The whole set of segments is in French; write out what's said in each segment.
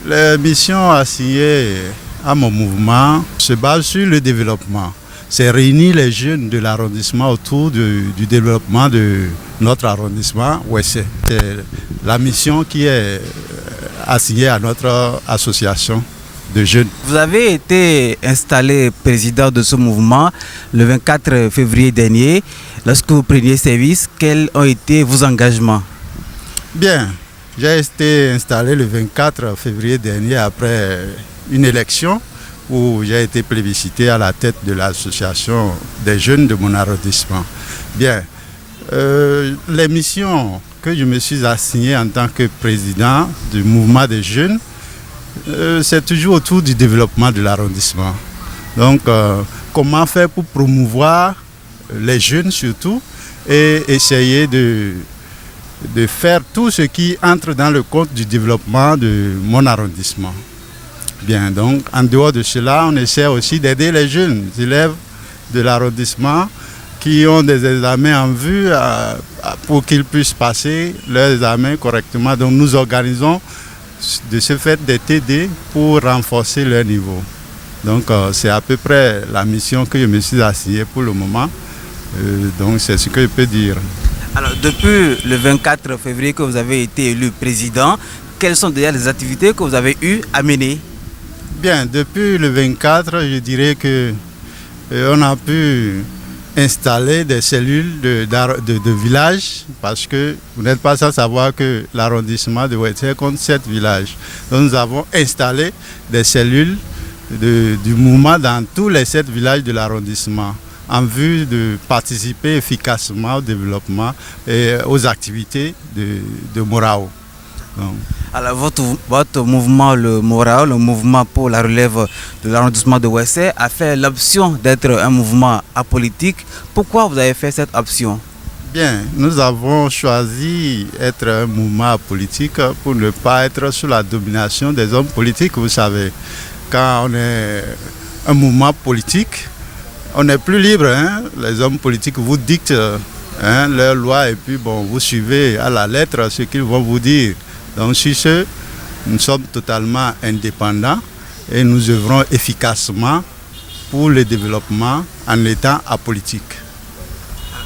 Les missions assignées à mon mouvement se basent sur le développement. C'est réunir les jeunes de l'arrondissement autour du développement de notre arrondissement. Ouais, c'est la mission qui est assignée à notre association de jeunes. Vous avez été installé président de ce mouvement le 24 février dernier. Lorsque vous preniez service, quels ont été vos engagements? Bien, j'ai été installé le 24 février dernier après une élection où j'ai été plébiscité à la tête de l'association des jeunes de mon arrondissement. Bien, les missions que je me suis assigné en tant que président du mouvement des jeunes, c'est toujours autour du développement de l'arrondissement. Donc, comment faire pour promouvoir les jeunes surtout et essayer de faire tout ce qui entre dans le compte du développement de mon arrondissement. Bien, donc en dehors de cela, on essaie aussi d'aider les jeunes élèves de l'arrondissement qui ont des examens en vue pour qu'ils puissent passer leurs examens correctement. Donc nous organisons de ce fait des TD pour renforcer leur niveau. Donc c'est à peu près la mission que je me suis assignée pour le moment. Donc c'est ce que je peux dire. Alors depuis le 24 février que vous avez été élu président, quelles sont déjà les activités que vous avez eu à mener? Bien, depuis le 24, je dirais que on a pu installer des cellules de village parce que vous n'êtes pas sans savoir que l'arrondissement de Ouétière compte 7 villages. Donc nous avons installé des cellules du mouvement dans tous les 7 villages de l'arrondissement en vue de participer efficacement au développement et aux activités de Morao. Donc, alors votre mouvement, le Morao, le mouvement pour la relève de l'arrondissement de Ouétière, a fait l'option d'être un mouvement apolitique. Pourquoi vous avez fait cette option? Bien, nous avons choisi d'être un mouvement apolitique pour ne pas être sous la domination des hommes politiques. Vous savez, quand on est un mouvement politique, on est plus libre. Hein? Les hommes politiques vous dictent leurs lois et puis bon, vous suivez à la lettre ce qu'ils vont vous dire. Donc sur ce, nous sommes totalement indépendants et nous œuvrons efficacement pour le développement en étant apolitique.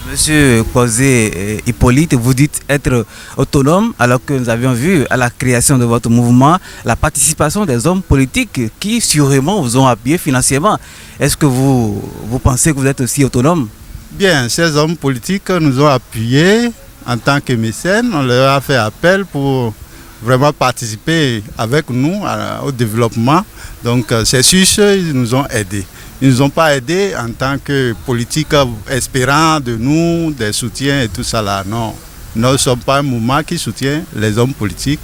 Monsieur Kposé Hippolyte, vous dites être autonome alors que nous avions vu à la création de votre mouvement la participation des hommes politiques qui sûrement vous ont appuyé financièrement. Est-ce que vous pensez que vous êtes aussi autonome? Bien, ces hommes politiques nous ont appuyés en tant que mécènes. On leur a fait appel pour vraiment participer avec nous au développement. Donc c'est sûr qu'ils nous ont aidés. Ils ne nous ont pas aidés en tant que politiques espérant de nous des soutiens et tout ça là. Non, nous ne sommes pas un mouvement qui soutient les hommes politiques.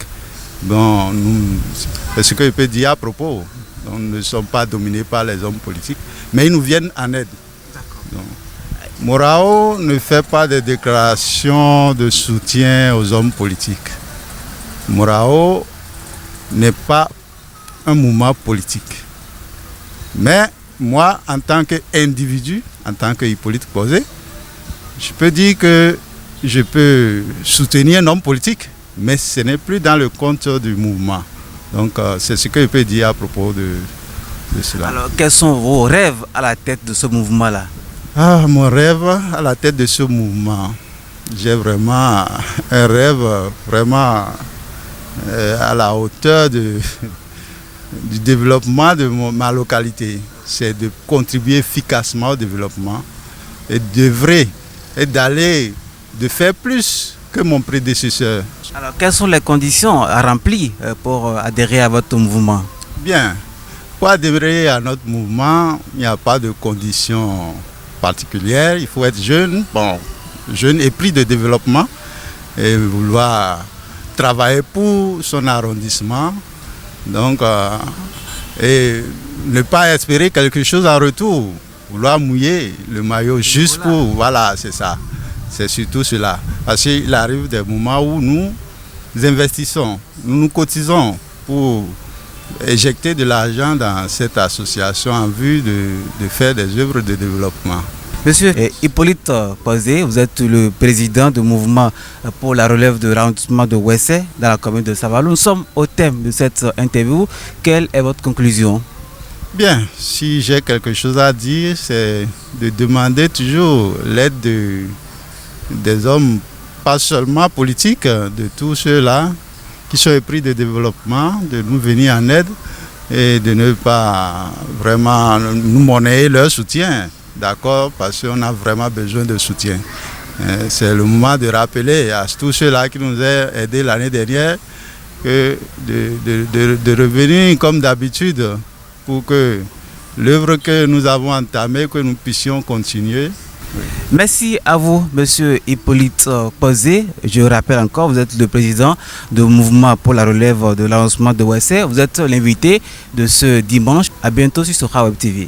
Bon, c'est ce que je peux dire à propos. Donc, nous ne sommes pas dominés par les hommes politiques, mais ils nous viennent en aide. Morao ne fait pas de déclarations de soutien aux hommes politiques. Morao n'est pas un mouvement politique. Mais moi, en tant qu'individu, en tant que Hippolyte Kposé, je peux dire que je peux soutenir un homme politique, mais ce n'est plus dans le compte du mouvement. Donc c'est ce que je peux dire à propos de cela. Alors quels sont vos rêves à la tête de ce mouvement-là? Mon rêve à la tête de ce mouvement, j'ai vraiment un rêve vraiment à la hauteur du développement de ma localité. C'est de contribuer efficacement au développement et d'œuvrer et de faire plus que mon prédécesseur. Alors, quelles sont les conditions à remplir pour adhérer à votre mouvement? Bien, pour adhérer à notre mouvement, il n'y a pas de conditions particulières. Il faut être jeune, jeune et pris de développement et vouloir travailler pour son arrondissement. Donc, et ne pas espérer quelque chose en retour, vouloir mouiller le maillot juste pour, voilà, c'est ça. C'est surtout cela. Parce qu'il arrive des moments où nous investissons, nous cotisons pour éjecter de l'argent dans cette association en vue de faire des œuvres de développement. Monsieur Hippolyte Kwazé, vous êtes le président du mouvement pour la relève de l'arrondissement de Ouessé dans la commune de Savalou. Nous sommes au thème de cette interview. Quelle est votre conclusion? Bien, si j'ai quelque chose à dire, c'est de demander toujours l'aide des hommes, pas seulement politiques, de tous ceux-là qui sont épris de développement, de nous venir en aide et de ne pas vraiment nous monnayer leur soutien. D'accord, parce qu'on a vraiment besoin de soutien. C'est le moment de rappeler à tous ceux-là qui nous ont aidés l'année dernière que de revenir comme d'habitude pour que l'œuvre que nous avons entamée, que nous puissions continuer. Merci à vous, Monsieur Hippolyte Kwazé. Je rappelle encore, vous êtes le président du mouvement pour la relève de l'arrondissement de Ouessé. Vous êtes l'invité de ce dimanche. À bientôt sur Sokha Web TV.